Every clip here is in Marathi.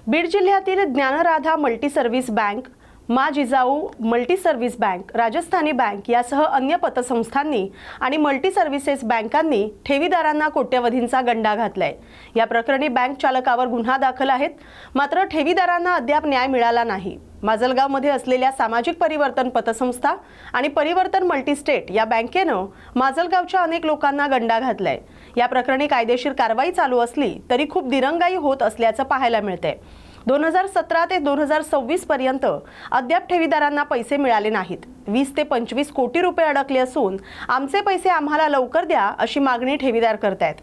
बीड जिल्ह्यातील ज्ञानराधा मल्टी सर्व्हिस बँक, मा Jijau multi service bank, Rajasthani bank यासह अन्य पतसंस्थांनी आणि मल्टी सर्व्हिसेस बँकांनी ठेवीदारांना कोट्यवधींचा गंडा घातलाय। या प्रकरणी बँक चालकावर गुन्हा दाखल आहेत, मात्र ठेवीदारांना अद्याप न्याय मिळाला नाही। माजलगावमध्ये असलेल्या सामाजिक परिवर्तन पतसंस्था आणि परिवर्तन मल्टीस्टेट या बँकेनं माजलगावच्या अनेक लोकांना गंडा घातलाय। या प्रकरणी कायदेशीर कारवाई चालू असली तरी खूप दिरंगाई होत असल्याचं पाहायला मिळतंय। 2017 ते 2026 पर्यंत अद्याप ठेवीदारांना पैसे मिळाले नाहीत। 20 ते 25 कोटी रुपये अडकले असून आमचे पैसे आम्हाला लवकर द्या अशी मागणी ठेवीदार करतायत।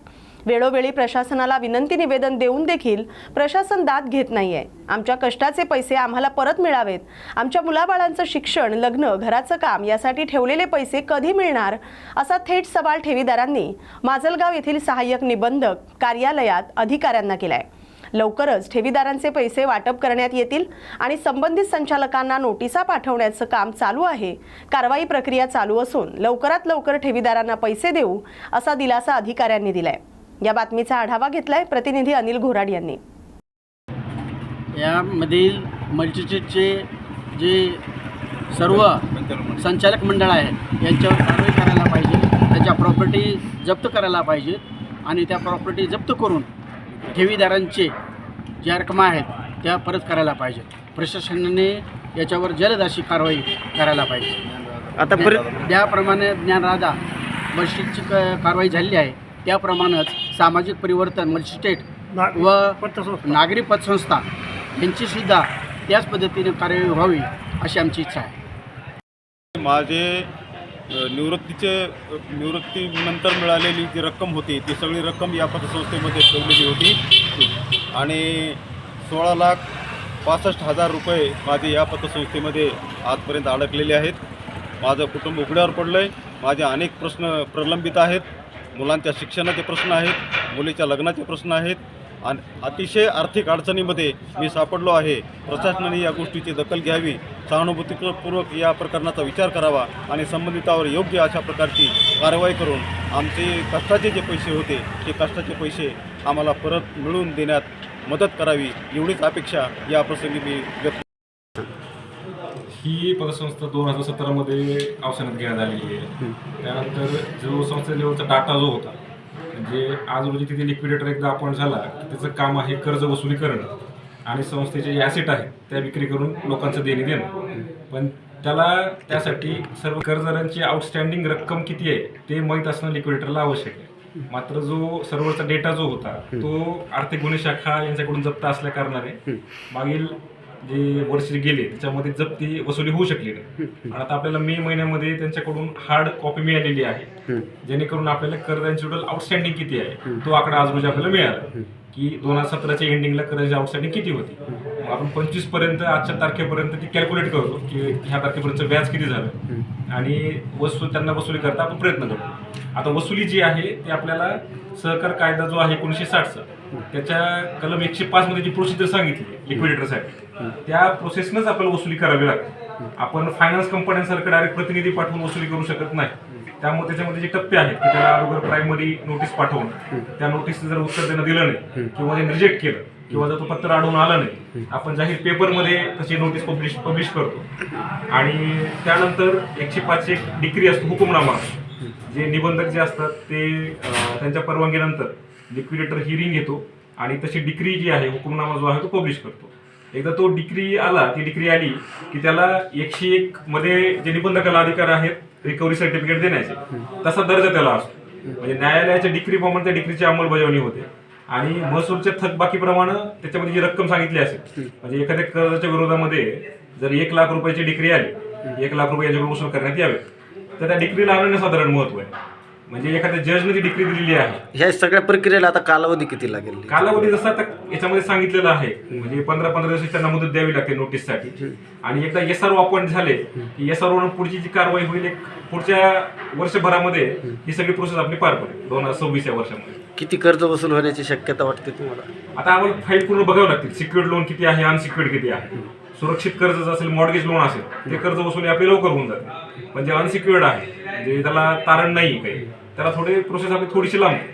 वेळोवेळी प्रशासनाला विनंती निवेदन देऊन देखील प्रशासन दाद घेत नाहीये। आमच्या कष्टाचे पैसे आम्हाला परत मिळावेत। आमच्या मुलाबाळांचं शिक्षण, लग्न, घराचं काम यासाठी ठेवलेले पैसे कधी मिळणार असा थेट सवाल ठेवीदारांनी माजलगाव येथील सहाय्यक निबंधक कार्यालयात अधिकाऱ्यांना केलाय। लवकरच ठेवीदारांचे पैसे वाटप करण्यात येतील आणि संबंधित संचालकांना नोटिसा पाठवण्याचं काम चालू आहे। कारवाई प्रक्रिया चालू असून लवकरात लवकर ठेवीदारांना पैसे देऊ असा दिलासा अधिकाऱ्यांनी दिलाय। या बातमीचा आढावा घेतलाय प्रतिनिधी अनिल घोराड यांनी। यामधील मल्टीस्टेटचे जे सर्व संचालक मंडळ आहेत यांच्यावर कारवाई करायला पाहिजे, त्याच्या प्रॉपर्टी जप्त करायला पाहिजेत आणि त्या प्रॉपर्टी जप्त करून ठेवीदारांचे ज्या रकमा आहेत त्या परत करायला पाहिजेत। प्रशासनाने याच्यावर जलद अशी कारवाई करायला पाहिजे। आता ज्याप्रमाणे ज्ञानराधा मल्टीस्टेटची कारवाई झाली आहे त्याप्रमाणेच सामाजिक परिवर्तन मल्टीस्टेट व नागरी पतसंस्था यांचीसुद्धा त्याच पद्धतीने कारवाई व्हावी अशी आमची इच्छा आहे। माझे निवृत्तीनंतर मिळालेली जी रक्कम होती ती सगळी रक्कम या पतसंस्थेमध्ये ठेवलेली होती आणि 16,65,000 रुपये माझे या पतसंस्थेमध्ये आजपर्यंत अडकलेले आहेत। माझं कुटुंब उघड्यावर पडलं आहे। माझे अनेक प्रश्न प्रलंबित आहेत। मुलांच्या शिक्षणाचे प्रश्न आहेत, मुलीच्या लग्नाचे प्रश्न आहेत आणि अतिशय आर्थिक अडचणीमध्ये मी सापडलो आहे। प्रशासनाने या गोष्टीची दखल घ्यावी, सहानुभूतीपूर्वक या प्रकरणाचा विचार करावा आणि संबंधितावर योग्य अशा प्रकारची कारवाई करून आमचे कष्टाचे जे पैसे होते ते कष्टाचे पैसे आम्हाला परत मिळवून देण्यात मदत करावी एवढीच अपेक्षा या प्रसंगी मी व्यक्त। ही पतसंस्था 2017 मध्ये अवसानात घेण्यात आलेली आहे। त्यानंतर जो संस्थे लेवलचा डाटा जो होता, म्हणजे आज रोजी तिथे लिक्विडेटर एकदा अपॉइंट झाला की त्याचं काम आहे कर्ज वसुली करणं आणि संस्थेचे जे ॲसेट आहेत त्या विक्री करून लोकांचं देणे देणं। पण त्यासाठी सर्व कर्जदारांची आउटस्टँडिंग रक्कम किती आहे ते माहीत असणं लिक्विडेटरला आवश्यक आहे। मात्र जो सर्व्हरचा डेटा जो होता तो आर्थिक गुन्हे शाखा यांच्याकडून जप्त असल्या कारणाने मागील जे वर्ष गेले त्याच्यामध्ये जप्ती वसुली होऊ शकली नाही। आणि आता आपल्याला मे महिन्यामध्ये त्यांच्याकडून हार्ड कॉपी मिळालेली आहे, जेणेकरून आपल्याला कर्जांची टोटल आउटस्टँडिंग किती आहे तो आकडा आज रोजी आपल्याला मिळाला की 2017च्या एंडिंगला कर्जाची आउटस्टँडिंग किती होती। आपण 25 पर्यंत आजच्या तारखेपर्यंत ती कॅल्क्युलेट करतो की ह्या तारखेपर्यंत व्याज किती झालं आणि त्यांना वसुली करता आपण प्रयत्न करतो। आता वसुली जी आहे ती आपल्याला सहकार कायदा जो आहे 1960चा त्याच्या कलम 105 मध्ये जी प्रोसिजर सांगितली लिक्विडेटरसाठी त्या प्रोसेसनंच आपल्याला वसुली करावी लागते। आपण फायनान्स कंपन्यांसारखं डायरेक्ट प्रतिनिधी पाठवून वसुली करू शकत नाही। त्यामुळे त्याच्यामध्ये जे टप्पे आहेत की त्याला अगोदर प्रायमरी नोटीस पाठवून त्या नोटीसचं जर उत्तर देणं दिलं नाही किंवा ते रिजेक्ट केलं किंवा जर तो पत्र अडवून आलं नाही, आपण जाहीर पेपरमध्ये तशी नोटीस पब्लिश करतो आणि त्यानंतर 105 एक डिक्री असतो, हुकुमनामा। जे निबंधक जे असतात ते त्यांच्या परवानगीनंतर लिक्विडेटर हिअरिंग घेतो आणि तशी डिक्री जी आहे, हुकुमनामा जो आहे तो पब्लिश करतो। एकदा तो डिक्री आली की त्याला 101 मध्ये जे निबंधकाला अधिकार आहेत रिकव्हरी सर्टिफिकेट देण्याचे तसा दर्जा त्याला असतो। म्हणजे न्यायालयाच्या डिक्री प्रमाणे त्या डिक्रीची अंमलबजावणी होते आणि महसूलच्या थकबाकीप्रमाणे त्याच्यामध्ये जी रक्कम सांगितली असेल, म्हणजे एखाद्या कर्जाच्या विरोधामध्ये जर 1 लाख रुपयाची डिक्री आली, 1 लाख रुपये याच्याकडून वसूल करण्यात यावे, तर त्या डिक्रीला अनन्यसाधारण महत्व आहे। म्हणजे एखाद्या जजने ती डिक्री दिलेली आहे, ह्या सगळ्या प्रक्रियेला आता कालावधी किती लागेल? कालावधी जसा आता याच्यामध्ये सांगितलेलं आहे, म्हणजे 15 दिवस त्यांना मुदत द्यावी लागते नोटीससाठी आणि एकदा SRO अपॉइंट झाले की SRO पुढची जी कारवाई होईल पुढच्या वर्षभरामध्ये ही सगळी प्रोसेस आपली पार पडेल 2026 या वर्षामध्ये। किती कर्ज वसूल होण्याची शक्यता वाटते तुम्हाला? आता आम्हाला फाईल पूर्ण बघावं लागतील, सिक्युअर्ड लोन किती आहे, अनसिक्युअर्ड किती आहे। सुरक्षित कर्ज असेल, मॉर्गेज लोन असेल, ते कर्ज वसुली आपली लवकर होऊन जाते। म्हणजे अनसिक्युअर्ड आहे, म्हणजे त्याला तारण नाही काही, त्याला थोडी प्रोसेस आपली थोडीशी लांबते।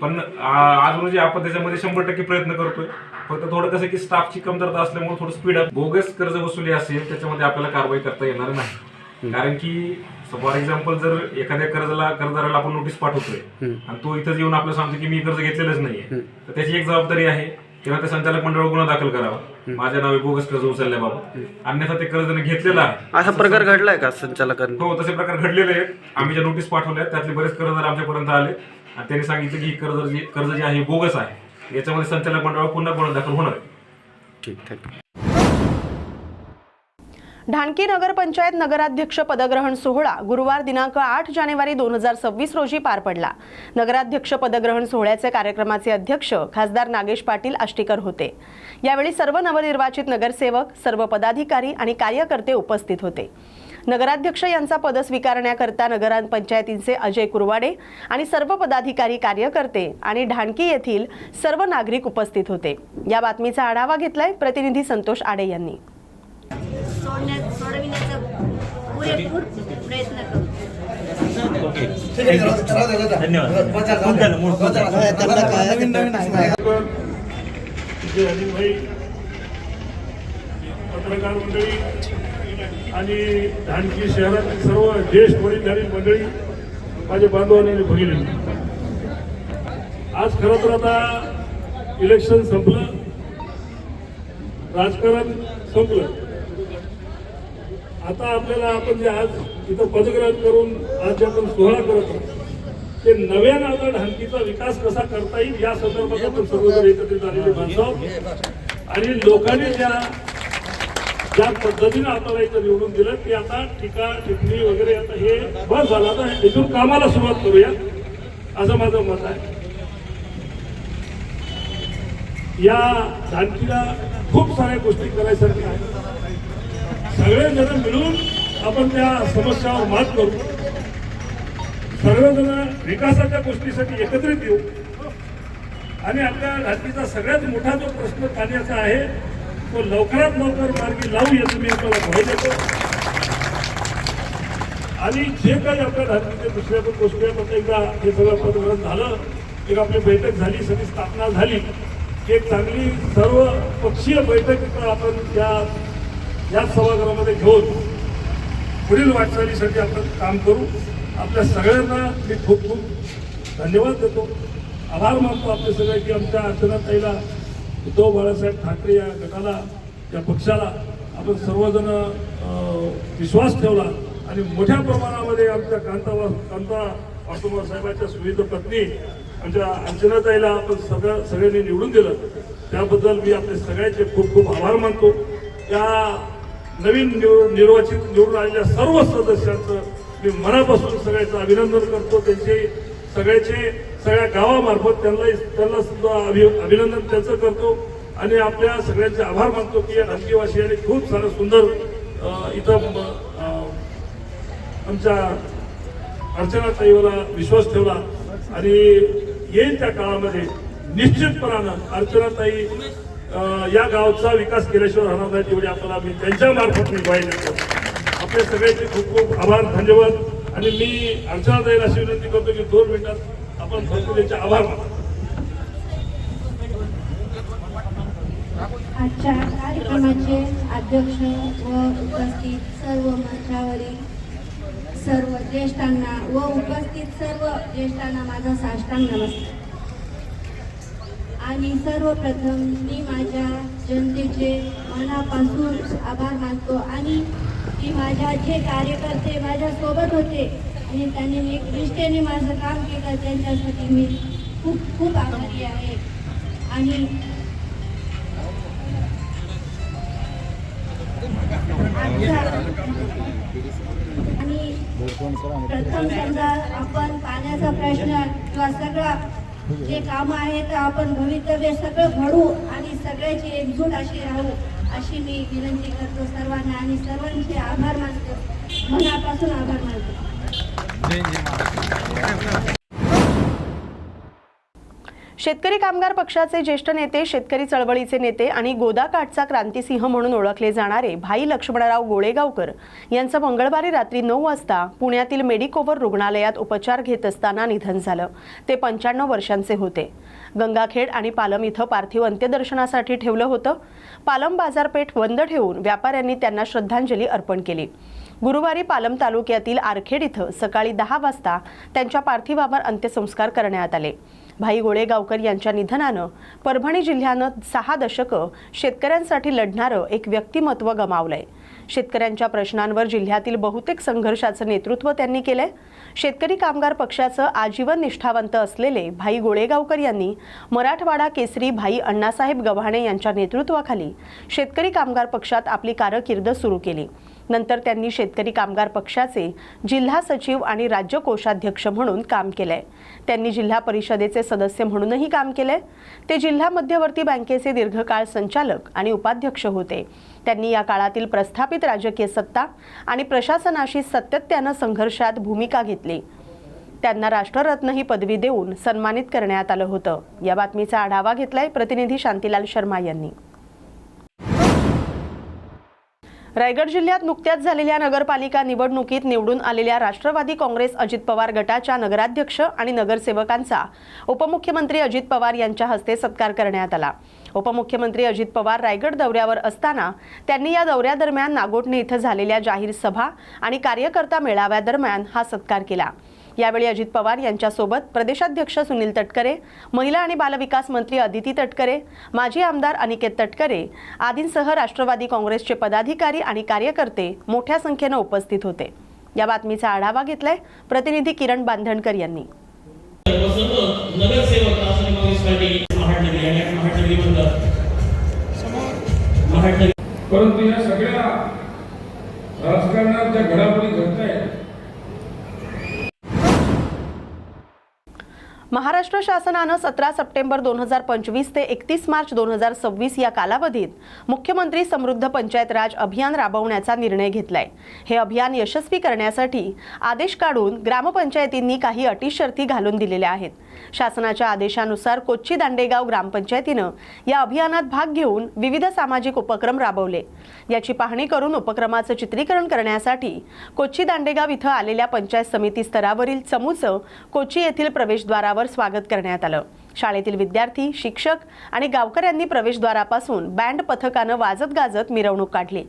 पण आज रोजी आपण त्याच्यामध्ये 100% प्रयत्न करतोय फक्त थोडं कसं की स्टाफची कमतरता असल्यामुळे थोडं स्पीड अप बोगस कर्ज वसुली असेल त्याच्यामध्ये आपल्याला कारवाई करता येणार नाही. कारण की फॉर एक्झाम्पल जर एखाद्या कर्जदाराला आपण नोटीस पाठवतोय आणि तो इथं येऊन आपल्याला सांगतो की मी कर्ज घेतलेलंच नाहीये, तर त्याची एक जबाबदारी आहे तेव्हा ते संचालक मंडळ गुन्हा दाखल करावा माझ्या नावे बोगस कर्ज उचलल्याबाबत, अन्यथा ते कर्ज घेतलेलं आहे. असा प्रकार घडलाय का संचालकांनी? हो, तसे प्रकार घडलेले आहेत. आम्ही ज्या नोटीस पाठवल्या त्यातले बरेच कर्जदार आमच्यापर्यंत आले आणि त्यांनी सांगितलं की ही कर्ज जे आहे बोगस आहे, याच्यामध्ये संचालक मंडळावर पुन्हा गुन्हा दाखल होणार आहे. ठीक, थँक्यू. ढाणकी नगरपंचायत नगराध्यक्ष पदग्रहण सोहळा गुरुवार दिनांक 8 जानेवारी 2026 रोजी पार पडला. नगराध्यक्ष पदग्रहण सोहळ्याचे कार्यक्रमाचे अध्यक्ष खासदार नागेश पाटील आष्टीकर होते. यावेळी सर्व नवनिर्वाचित नगरसेवक, सर्व पदाधिकारी आणि कार्यकर्ते उपस्थित होते. नगराध्यक्ष यांचा पद स्वीकारण्याकरता नगरपंचायतीचे अजय कुरवाडे आणि सर्व पदाधिकारी, कार्यकर्ते आणि ढाणकी येथील सर्व नागरिक उपस्थित होते. या बातमीचा आढावा घेतलाय प्रतिनिधी संतोष आडे यांनी. सोडविण्याचा पुरेपूर प्रयत्न करू. पत्रकार मंडळी आणि ढाणकी शहरातील सर्व ज्येष्ठ वडीलधारी मंडळी, माझे बांधव आणि भगिनी, आज खरं तर आता इलेक्शन संपलं, राजकारण संपलं. आता आपल्याला आपण जे आज इथं पदग्रहण करून आज जे आपण सोहळा करत आहोत ते नव्यानं आता ढाणकीचा विकास कसा करता येईल या संदर्भात आपण सर्वजण एकत्रित आलेले माणसं आहोत. आणि लोकांनी ज्या पद्धतीनं आपल्याला इथं निवडून दिलं की आता टिकणी वगैरे आता हे बस झालं, आता इथून कामाला सुरुवात करूया असं माझं मत आहे. या ढाणकीला खूप साऱ्या गोष्टी करायसारख्या आहेत. सगळेजण मिळून आपण त्या समस्यावर मात करू, सर्वजण विकासाच्या गोष्टीसाठी एकत्रित येऊ आणि आपल्या ढाणकीचा सगळ्यात मोठा जो प्रश्न पाण्याचा आहे तो लवकरात लवकर मार्गी लावू याचं मी आपल्याला भय देतो. आणि जे काही आपल्या ढाणकीचे दुसऱ्या पण गोष्टी आहेत, एकदा हे सगळं पदग्रहण झालं, एक आपली बैठक झाली, सगळी स्थापना झाली, एक चांगली सर्व पक्षीय बैठक आपण या सभागृहामध्ये घेऊन पुढील वाटचालीसाठी आपण काम करू. आपल्या सगळ्यांना मी खूप खूप धन्यवाद देतो, आभार मानतो आपले सगळे की आमच्या अर्चनाताईला, उद्धव बाळासाहेब ठाकरे या गटाला, या पक्षाला आपण सर्वजण विश्वास ठेवला आणि मोठ्या प्रमाणामध्ये आमच्या कांता वासुदेव साहेबांच्या सुविध पत्नी आमच्या अर्चनाताईला आपण सगळ्यांनी निवडून दिलं. त्याबद्दल मी आपले सगळ्यांचे खूप खूप आभार मानतो. त्या नवीन निवडून आलेल्या सर्व सदस्यांचं मी मनापासून सगळ्यांचं अभिनंदन करतो. सगळ्या गावामार्फत त्यांना सुद्धा अभिनंदन त्यांचं करतो आणि आपल्या सगळ्यांचे आभार मानतो की या ढाणकीवासियांनी खूप सारं सुंदर इथं आमच्या अर्चनाताईला विश्वास ठेवला आणि येईल त्या काळामध्ये निश्चितपणानं अर्चनाताई या गावचा विकास केल्याशिवाय राहणार नाही, तेवढी आपल्याला मी त्यांच्या मार्फत मी ग्वाही देतो. आपले सगळ्यांचे खूप खूप आभार, धन्यवाद. आणि मी अर्चनाताईला अशी विनंती करतो की 2 मिनिटात आपण फक्त त्यांचे आभार मानतो. आजच्या कार्यक्रमाचे अध्यक्ष व उपस्थित सर्व मंचावरील सर्व ज्येष्ठांना व उपस्थित सर्व ज्येष्ठांना माझा साष्टांग नमस्कार. आणि सर्वप्रथम मी माझ्या जनतेचे मनापासून आभार मानतो आणि की माझ्या जे कार्यकर्ते माझ्यासोबत होते आणि त्यांनी निष्ठेने माझं काम केलं त्यांच्यासाठी मी खूप खूप आभारी आहे. आणि प्रथम समजा आपण पाण्याचा प्रश्न किंवा सगळा जे कामं आहेत आपण भवितव्य सगळं घडू आणि सगळ्याची एकजूट अशी राहू अशी मी विनंती करतो सर्वांना आणि सर्वांचे आभार मानतो, मनापासून आभार मानतो. शेतकरी कामगार पक्षाचे ज्येष्ठ नेते, शेतकरी चळवळीचे नेते आणि गोदाकाठचा क्रांतिसिंह म्हणून ओळखले जाणारे भाई लक्ष्मणराव गोळेगावकर यांचं मंगळवारी रात्री 9 वाजता पुण्यातील मेडिकोवर रुग्णालयात उपचार घेत असताना निधन झालं. ते 95 वर्षांचे होते. गंगाखेड आणि पालम इथं पार्थिव अंत्यदर्शनासाठी ठेवलं होतं. पालम बाजारपेठ बंद ठेवून व्यापाऱ्यांनी त्यांना श्रद्धांजली अर्पण केली. गुरुवारी पालम तालुक्यातील आरखेड इथं सकाळी 10 वाजता त्यांच्या पार्थिवावर अंत्यसंस्कार करण्यात आले. भाई गोळेगावकर यांच्या निधनानं परभणी जिल्ह्यानं 6 दशकं शेतकऱ्यांसाठी लढणारं एक व्यक्तिमत्व गमावलंय. शेतकऱ्यांच्या प्रश्नांवर जिल्ह्यातील बहुतेक संघर्षाचं नेतृत्व त्यांनी केलंय. शेतकरी कामगार पक्षाचं आजीवन निष्ठावंत असलेले भाई गोळेगावकर यांनी मराठवाडा केसरी भाई अण्णासाहेब गव्हाणे यांच्या नेतृत्वाखाली शेतकरी कामगार पक्षात आपली कारकीर्द सुरू केली. नंतर त्यांनी शेतकरी कामगार पक्षाचे जिल्हा सचिव आणि राज्य कोषाध्यक्ष म्हणून काम केलंय. त्यांनी जिल्हा परिषदेचे सदस्य म्हणूनही काम केलंय. ते जिल्हा मध्यवर्ती बँकेचे दीर्घकाळ संचालक आणि उपाध्यक्ष होते. त्यांनी या काळातील प्रस्थापित राजकीय सत्ता आणि प्रशासनाशी सातत्यानं संघर्षात भूमिका घेतली. त्यांना राष्ट्ररत्न ही पदवी देऊन सन्मानित करण्यात आलं होतं. या बातमीचा आढावा घेतलाय प्रतिनिधी शांतीलाल शर्मा यांनी. रायगड जिल्ह्यात नुकत्याच झालेल्या नगरपालिका निवडणुकीत निवडून आलेल्या राष्ट्रवादी काँग्रेस अजित पवार गटाच्या नगराध्यक्ष आणि नगरसेवकांचा उपमुख्यमंत्री अजित पवार यांच्या हस्ते सत्कार करण्यात आला. उपमुख्यमंत्री अजित पवार रायगड दौऱ्यावर असताना त्यांनी या दौऱ्यादरम्यान नागोठणे इथं झालेल्या जाहीर सभा आणि कार्यकर्ता मेळाव्यादरम्यान हा सत्कार केला. यावेळी अजित पवार यांच्यासोबत प्रदेशाध्यक्ष सुनील तटकरे, महिला आणि बालविकास मंत्री अदिती तटकरे, माजी आमदार अनिकेत तटकरे आदींसह राष्ट्रवादी काँग्रेसचे पदाधिकारी आणि कार्यकर्ते मोठ्या संख्येनं उपस्थित होते. या बातमीचा आढावा घेतलाय प्रतिनिधी किरण बांधणकर यांनी. परंतु या सगळ्या राजकारणात ज्या घडामोडी घडत आहेत, महाराष्ट्र शासनानं 17 सप्टेंबर 2025 ते 31 मार्च 2026 या कालावधीत मुख्यमंत्री समृद्ध पंचायत राज अभियान राबवण्याचा निर्णय घेतलाय. हे अभियान यशस्वी करण्यासाठी आदेश काढून ग्रामपंचायतींनी काही अटी शर्ती घालून दिलेल्या आहेत. शासनाच्या आदेशानुसार कोच्ची दांडेगाव ग्रामपंचायतीनं या अभियानात भाग घेऊन विविध सामाजिक उपक्रम राबवले. याची पाहणी करून उपक्रमाचं चित्रीकरण करण्यासाठी कोच्ची दांडेगाव इथं आलेल्या पंचायत समिती स्तरावरील चमूचं कोच्ची येथील प्रवेशद्वारावर स्वागत करण्यात आलं. शाळेतील विद्यार्थी, शिक्षक आणि गावकऱ्यांनी प्रवेशद्वारापासून बँड पथकानं वाजत गाजत मिरवणूक काढली.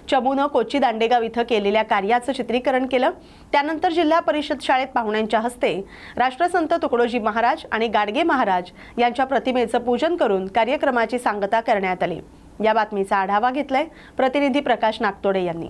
चमूनं कोच्ची दांडेगाव इथं केलेल्या कार्याचं चित्रीकरण केलं. त्यानंतर जिल्हा परिषद शाळेत पाहुण्यांच्या हस्ते राष्ट्रसंत तुकडोजी महाराज आणि गाडगे महाराज यांच्या प्रतिमेचं पूजन करून कार्यक्रमाची सांगता करण्यात आली. या बातमीचा आढावा घेतलाय प्रतिनिधी प्रकाश नागतोडे यांनी.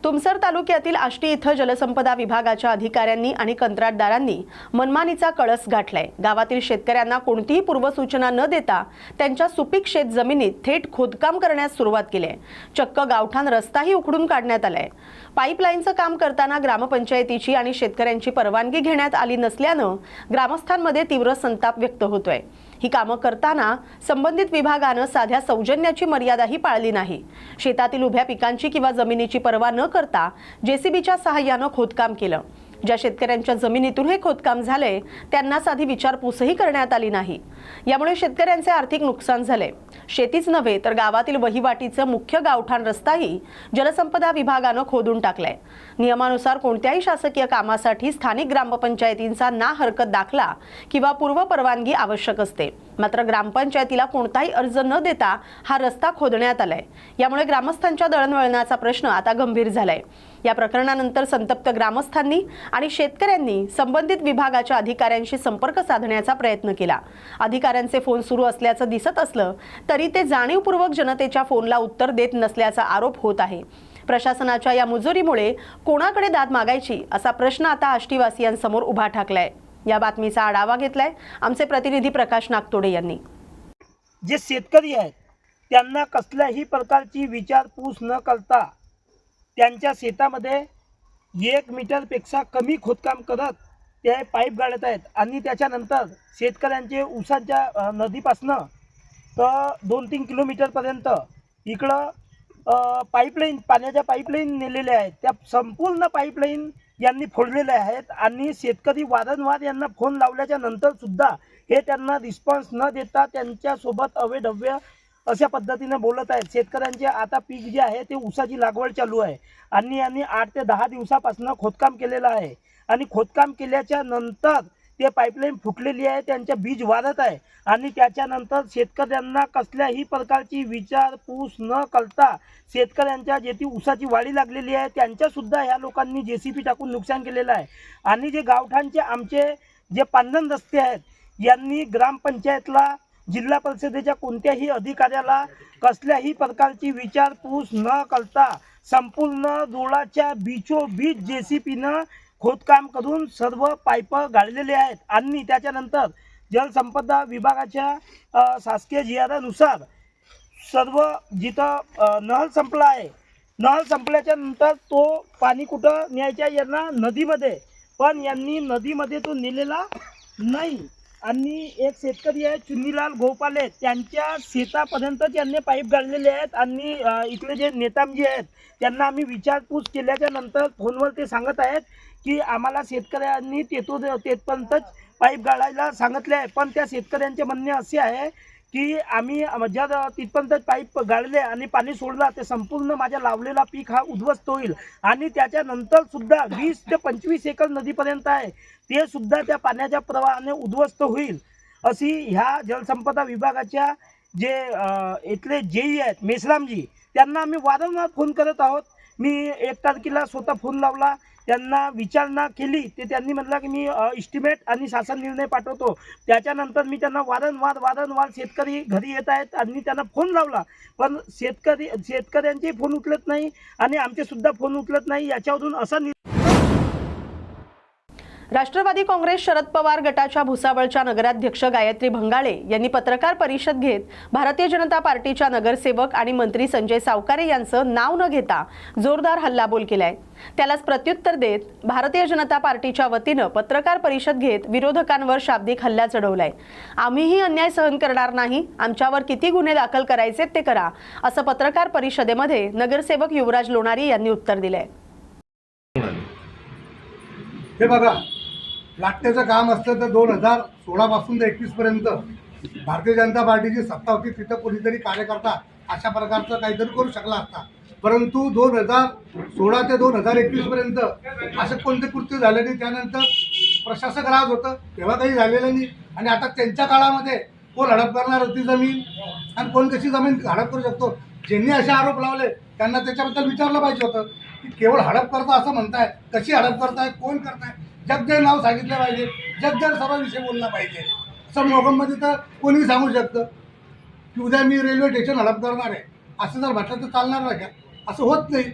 तुमसर तालुक्यातील आष्टी इथं जलसंपदा विभागाच्या अधिकाऱ्यांनी आणि कंत्राटदारांनी मनमानीचा कळस गाठलाय. गावातील शेतकऱ्यांना कोणतीही पूर्वसूचना न देता त्यांच्या सुपीक शेत जमिनीत थेट खोदकाम करण्यास सुरुवात केली आहे. चक्क गावठाण रस्ताही उखडून काढण्यात आलाय. पाईपलाईनचं काम करताना ग्रामपंचायतीची आणि शेतकऱ्यांची परवानगी घेण्यात आली नसल्यानं ग्रामस्थांमध्ये तीव्र संताप व्यक्त होतोय. ही कामं करताना संबंधित विभागानं साध्या सौजन्याची मर्यादाही पाळली नाही. शेतातील उभ्या पिकांची किंवा जमिनीची पर्वा न करता जेसीबीच्या सहाय्यानं खोदकाम केलं. ज्या शेतकऱ्यांच्या जमिनीतून हे खोदकाम झाले त्यांना साधी विचारपूसही करण्यात आली नाही. यामुळे शेतकऱ्यांचे आर्थिक नुकसान झाले. शेतीच नव्हे तर गावातील वहिवाटीचं मुख्य गावठाण रस्ताही जलसंपदा विभागानं खोदून टाकलाय. नियमानुसार कोणत्याही शासकीय कामासाठी स्थानिक ग्रामपंचायतींचा ना हरकत दाखला किंवा पूर्व परवानगी आवश्यक असते. मात्र ग्रामपंचायतीला कोणताही अर्ज न देता हा रस्ता खोदण्यात आलाय. यामुळे ग्रामस्थांच्या दळणवळणाचा प्रश्न आता गंभीर झालाय. या प्रकरणानंतर संतप्त ग्रामस्थांनी आणि शेतकऱ्यांनी संबंधित विभागाच्या अधिकाऱ्यांशी संपर्क साधण्याचा प्रयत्न केला. अधिकाऱ्यांचे फोन सुरू असल्याचं दिसत असलं तरी ते जाणीवपूर्वक जनतेच्या फोनला उत्तर देत नसल्याचा आरोप होत आहे. प्रशासनाच्या या मुजोरीमुळे कोणाकडे दाद मागायची असा प्रश्न आता आष्टीवासियांसमोर उभा ठाकलाय. या बातमीचा आढावा घेतलाय आमचे प्रतिनिधी प्रकाश नागतोडे यांनी. जे शेतकरी आहेत त्यांना कसल्याही प्रकारची विचारपूस न करता त्यांच्या शेतामध्ये 1 मीटरपेक्षा कमी खोदकाम करत ते पाईप गाडत आहेत आणि त्याच्यानंतर शेतकऱ्यांचे ऊसाच्या नदीपासनं तर 2-3 किलोमीटरपर्यंत इकडं पाईपलाईन, पाण्याच्या पाईपलाईन नेलेल्या आहेत. त्या संपूर्ण पाईपलाईन यांनी फोडलेले आहेत आणि शेतकरी वारंवार यांना फोन लावल्याच्या नंतर सुद्धा हे त्यांना रिस्पॉन्स न देता त्यांच्यासोबत अवेढव्य अशा पद्धतीने बोलत आहेत. शेतकऱ्यांचे आता पीक जे आहे ते ऊसाची लागवड चालू आहे आणि यांनी 8 ते 10 दिवसापासून खोदकाम केलेलं आहे आणि खोदकाम केल्याच्या नंतर ते पाईपलाईन फुटलेली आहे, त्यांच्या बीज वाढत आहे आणि त्याच्यानंतर शेतकऱ्यांना कसल्याही प्रकारची विचारपूस न करता शेतकऱ्यांच्या जे ती ऊसाची वाढी लागलेली आहे त्यांच्यासुद्धा ह्या लोकांनी JCB टाकून नुकसान केलेलं आहे. आणि जे गावठाणचे आमचे जे पांढन रस्ते आहेत यांनी ग्रामपंचायतला, जिल्हा परिषदेच्या कोणत्याही अधिकाऱ्याला कसल्याही प्रकारची विचारपूस न करता संपूर्ण रोडाच्या बीचोबीच JCBनं खोदकाम करून सर्व पाईप गाळलेले आहेत आणि त्याच्यानंतर जलसंपदा विभागाच्या शासकीय GR सर्व जिथं नळ संपला आहे, नळ संपल्याच्या नंतर तो पाणी कुठं न्यायच्या यांना नदीमध्ये, पण यांनी नदीमध्ये तो नेलेला नाही. आणि एक शेतकरी आहे चुन्नीलाल गोपाले, त्यांच्या शेतापर्यंत त्यांनी पाईप गाळलेले आहेत आणि इथले जे नेतामजी आहेत त्यांना आम्ही विचारपूस केल्याच्या नंतर फोनवर ते सांगत आहेत की आम्हाला शेतकऱ्यांनी तेथपर्यंतच पाईप गाळायला सांगितले आहे. पण त्या शेतकऱ्यांचे म्हणणे असे आहे की आम्ही जर तिथपर्यंत पाईप गाळले आणि पाणी सोडला ते संपूर्ण माझ्या लावलेला पीक हा उद्ध्वस्त होईल आणि त्याच्यानंतर सुद्धा 20 ते 25 एकर नदीपर्यंत आहे ते सुद्धा त्या पाण्याच्या प्रवाहाने उद्ध्वस्त होईल अशी ह्या जलसंपदा विभागाच्या जे इथले JE आहेत मेश्रामजी, त्यांना आम्ही वारंवार फोन करत आहोत. मी 1 तारखेला स्वतः फोन लावला, त्यांना विचारणा केली, ते त्यांनी म्हटलं की मी इस्टिमेट आणि शासन निर्णय पाठवतो. त्याच्यानंतर मी त्यांना वारंवार शेतकरी घरी येत आहेत आणि त्यांना फोन लावला, पण शेतकऱ्यांचे फोन उचलत नाही आणि आमचे सुद्धा फोन उचलत नाही. याच्यावरून असा राष्ट्रवादी काँग्रेस शरद पवार गटाच्या भुसावळच्या नगराध्यक्ष गायत्री भंगाळे यांनी पत्रकार परिषद घेत भारतीय जनता पार्टीच्या नगरसेवक आणि मंत्री संजय सावकारे यांचं नाव न घेता जोरदार हल्लाबोल केलाय. त्यालाच प्रत्युत्तर देत भारतीय जनता पार्टीच्या वतीनं पत्रकार परिषद घेत विरोधकांवर शाब्दिक हल्ला चढवलाय. आम्हीही अन्याय सहन करणार नाही, आमच्यावर किती गुन्हे दाखल करायचे ते करा, असं पत्रकार परिषदेमध्ये नगरसेवक युवराज लोणारी यांनी उत्तर दिलंय. हे बघा, लाटण्याचं काम असतं तर 2016 पासून ते 21 पर्यंत भारतीय जनता पार्टीची सत्ता होती, तिथं कोणीतरी कार्यकर्ता अशा प्रकारचं काहीतरी करू शकला असता. परंतु 2016 ते 2021 पर्यंत असं कोणते कृत्य झाले नाही. त्यानंतर प्रशासक राज होतं तेव्हा काही झालेलं नाही आणि आता त्यांच्या काळामध्ये कोण हडप करणार होती जमीन आणि कोण कशी जमीन हडप करू शकतो. ज्यांनी असे आरोप लावले त्यांना त्याच्याबद्दल विचारलं पाहिजे होतं की केवळ हडप करता असं म्हणताय, कशी हडप करताय, कोण करताय, जगजय नाव सांगितलं पाहिजे, जगजय सर्व विषय बोलला पाहिजे. असं मोगममध्ये तर कोणी सांगू शकतं की उद्या मी रेल्वे स्टेशन हडप करणार आहे, असं जर म्हटलं तर चालणार नाही का? असं होत नाही.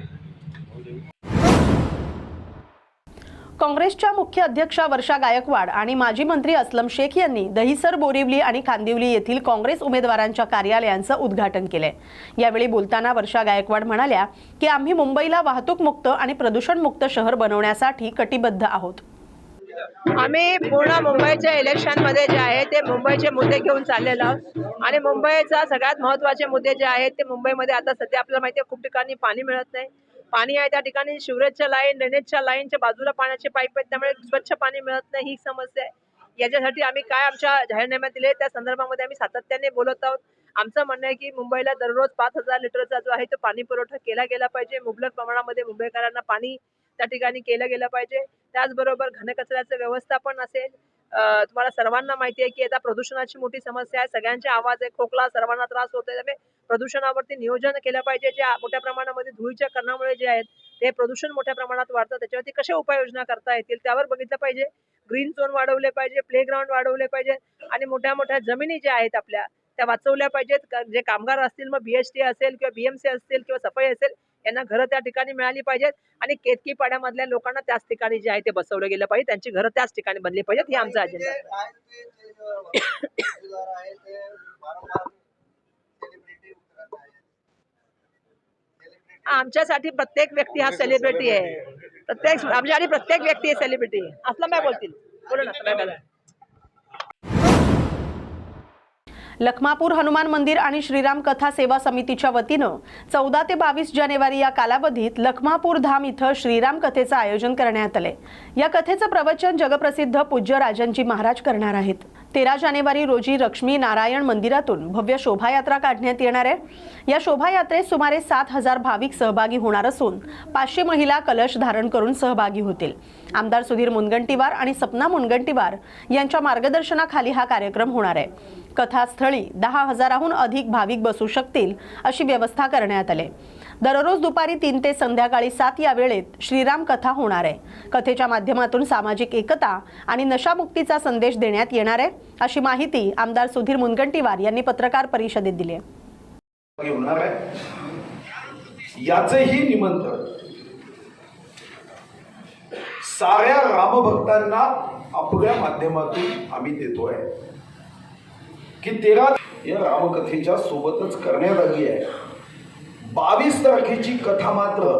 काँग्रेसच्या मुख्य अध्यक्षा वर्षा गायकवाड आणि माजी मंत्री अस्लम शेख यांनी दहिसर, बोरिवली आणि कांदिवली येथील काँग्रेस उमेदवारांच्या कार्यालयांचं उद्घाटन केलंय. यावेळी बोलताना वर्षा गायकवाड म्हणाल्या की आम्ही मुंबईला वाहतूकमुक्त आणि प्रदूषणमुक्त शहर बनवण्यासाठी कटिबद्ध आहोत. आम्ही पूर्ण मुंबईच्या इलेक्शनमध्ये जे आहे ते मुंबईचे मुद्दे घेऊन चाललेलो आहोत आणि मुंबईचा सगळ्यात महत्त्वाचे मुद्दे जे आहेत ते मुंबईमध्ये आता सध्या आपल्याला माहिती आहे खूप ठिकाणी पाणी मिळत नाही. पाणी आहे त्या ठिकाणी शिवरेजच्या लाईन, ड्रेनेजच्या लाईनच्या बाजूला पाण्याचे पाईप आहेत, त्यामुळे स्वच्छ पाणी मिळत नाही, ही समस्या आहे. याच्यासाठी आम्ही काय आमच्या जाहीरनाम्यात दिले त्या संदर्भामध्ये आम्ही सातत्याने बोलत आहोत. आमचं म्हणणं आहे की मुंबईला दररोज 5000 लिटरचा जो आहे तो पाणी पुरवठा केला गेला पाहिजे. मुबलक प्रमाणामध्ये मुंबईकरांना पाणी त्या ठिकाणी केलं गेलं पाहिजे. त्याचबरोबर घनकचऱ्याचं व्यवस्थापन असेल. तुम्हाला सर्वांना माहिती आहे की आता प्रदूषणाची मोठी समस्या आहे, सगळ्यांचे आवाज आहे, खोकला सर्वांना त्रास होतोय, त्यामुळे प्रदूषणावरती नियोजन केलं पाहिजे. जे मोठ्या प्रमाणामध्ये धुळीच्या कारणामुळे जे आहेत ते प्रदूषण मोठ्या प्रमाणात वाढतं, त्याच्यावरती कशा उपाययोजना करता येतील त्यावर बघितलं पाहिजे. ग्रीन झोन वाढवले पाहिजे, प्लेग्राऊंड वाढवले पाहिजे आणि मोठ्या मोठ्या जमिनी ज्या आहेत आपल्या त्या वाचवल्या पाहिजेत. जे कामगार असतील, मग BHT असेल किंवा BMC असतील किंवा सफाई असेल, यांना घरं त्या ठिकाणी मिळाली पाहिजेत आणि केतकी पाड्यामधल्या लोकांना त्याच ठिकाणी जे आहे ते बसवलं गेलं पाहिजे, त्यांची घरं त्याच ठिकाणी बनली पाहिजेत. ही आमचा अजेंडा आहे. आमच्यासाठी प्रत्येक व्यक्ती हा सेलिब्रिटी आहे. आमच्यासाठी प्रत्येक व्यक्ती सेलिब्रिटी आहे. असलं काय बोलतील, बोलू ना. लखमापूर हनुमान मंदिर आणि श्रीराम कथा सेवा समितीच्या वतीनं 14 ते 22 जानेवारी या कालावधीत लखमापूर धाम इथं श्रीराम कथेचं आयोजन करण्यात आले। या कथेचं प्रवचन जगप्रसिद्ध पूज्य राजनजी महाराज करणार आहेत। 13 जानेवारी रोजी लक्ष्मी नारायण मंदिरातून भव्य शोभायात्रा काढण्यात येणार आहे। या शोभायात्रेत सुमारे 7,000 भाविक सहभागी होणार असून 500 महिला कलश धारण करून सहभागी होतील। आमदार सुधीर मुनगंटीवार आणि सपना मुनगंटीवार यांच्या मार्गदर्शनाखाली हा कार्यक्रम होणार आहे। कथास्थळी 10,000हून अधिक भाविक बसू शकतील अशी व्यवस्था करण्यात आली। दररोज दुपारी 3 ते संध्याकाळी 7 या वेळेत श्रीराम कथा होणार आहे। कथेच्या माध्यमातून सामाजिक एकता आणि नशामुक्तीचा संदेश देण्यात येणार आहे अशी माहिती आमदार सुधीर मुनगंटीवार यांनी पत्रकार परिषदेत दिली आहे। होणार आहे याचंही निमंत्रण साऱ्या रामभक्तांना आपल्या माध्यमातून आम्ही देतोय की 13 या रामकथेच्या सोबतच करण्यात आली आहे। 22 तारखेची कथा मात्र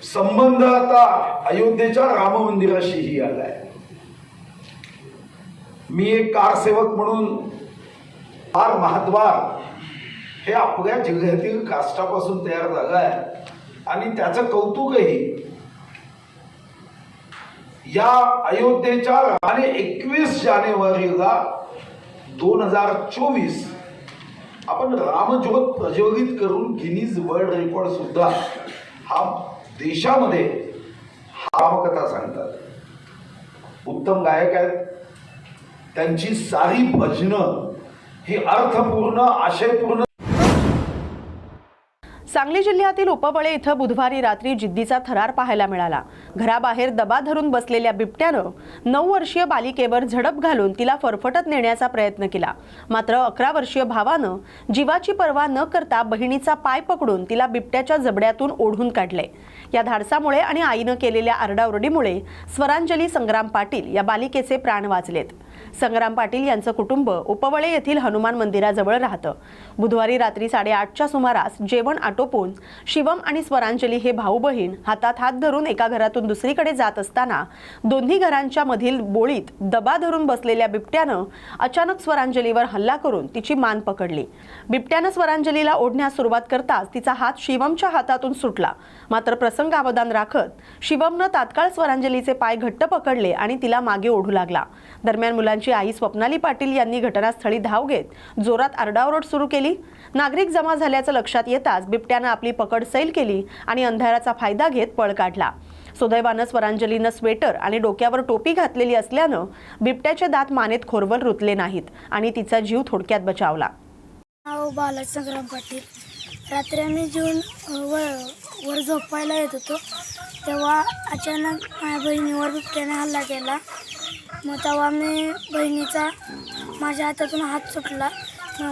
संबंध आता अयोध्येच्या राम मंदिराशीही आलाय। मी एक कारसेवक म्हणून फार महाद्वार हे आपल्या जिल्ह्यातील काष्टापासून तयार झालं आहे आणि त्याचं कौतुकही या अयोध्येच्या आणि 21 जानेवारीला 2024 आपण रामज्योत प्रज्वलित करून गिनीज वर्ल्ड रेकॉर्ड सुद्धा हा देशामध्ये रामकथा सांगतात। उत्तम गायक आहेत, त्यांची सारी भजनं ही अर्थपूर्ण आशयपूर्ण। सांगली जिल्ह्यातील उपवळे इथं बुधवारी रात्री जिद्दीचा थरार पाहायला मिळाला। घराबाहेर दबा धरून बसलेल्या बिबट्यानं 9 वर्षीय बालिकेवर झडप घालून तिला फरफटत नेण्याचा प्रयत्न केला। मात्र 11 वर्षीय भावानं जीवाची पर्वा न करता बहिणीचा पाय पकडून तिला बिबट्याच्या जबड्यातून ओढून काढले। या धाडसामुळे आणि आईनं केलेल्या आरडाओरडीमुळे स्वरांजली संग्राम पाटील या बालिकेचे प्राण वाचलेत। संग्राम पाटील यांचं कुटुंब उपवळे येथील हनुमान मंदिराजवळ राहतं। बुधवारी रात्री 8:30च्या सुमारास जेवण आटोपून शिवम आणि स्वरांजली हे भाऊ बहीण हातात हात धरून एका घरातून दुसरीकडे जात असताना दोन्ही घरांच्या मधील बोळीत दबा धरून बसलेल्या बिबट्यानं अचानक स्वरांजलीवर हल्ला करून तिची मान पकडली। बिबट्यानं स्वरांजलीला ओढण्यास सुरुवात करताच तिचा हात शिवमच्या हातातून सुटला। मात्र प्रसंगावधान राखत शिवमनं तात्काळ स्वरांजलीचे पाय घट्ट पकडले आणि तिला मागे ओढू लागला। दरम्यान मुलांची आई स्वप्नाली पाटील यांनी घटनास्थळी धाव घेत जोरात आरडाओरड सुरू केली। नागरिक जमा झाल्याचं लक्षात येताच बिबट्यानं आपली पकड सैल केली आणि अंधाराचा फायदा घेत पळ काढला। सुदैवानं स्वरांजलीनं स्वेटर आणि डोक्यावर टोपी घातलेली असल्यानं बिबट्याचे दात मानेत खोरवर रुतले नाहीत आणि तिचा जीव थोडक्यात बचावला। बाला संग्राम पाटील रात्री आम्ही जेवून वर झोपायला येत होतो तेव्हा अचानक माझ्या बहिणीवर बिबट्याने हल्ला केला। मग तेव्हा मी बहिणीचा माझ्या हातातून हात सुटला।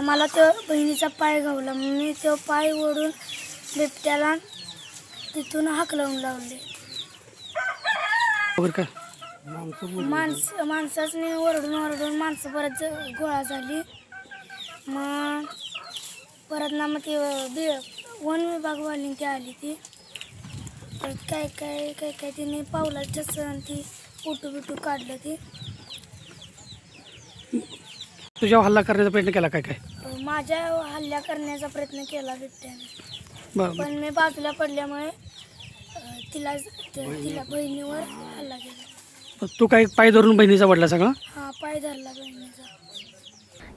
मला तो बहिणीचा पाय घावला। मी तो पाय ओढून बिबट्याला तिथून हाकलवून लावले। माणसाने ओरडून माणसं परत गोळा झाली। मग परत ना मग ती वन विभागवाली ती आली। ती परत काय तिने पावलाच्या सण ती फोटो बिटू काढलं। ती तुझ्या हल्ला करण्याचा प्रयत्न केला काय? माझ्या हल्ला करण्याचा प्रयत्न केला बिबट्याने, पण मी बाजूला पडल्यामुळे तिला बहिणीवर हल्ला केला। तू काय पाय धरून बहिणीचा वडला सगळं? हा, पाय धरला बहिणीचा।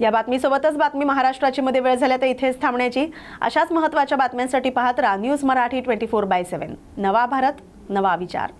या बातमीसोबतच बातमी महाराष्ट्राची मध्ये वेळ झाल्या तर इथेच थांबण्याची। अशाच महत्त्वाच्या बातम्यांसाठी पाहत राहा न्यूज मराठी 24/7। नवा भारत नवा विचार।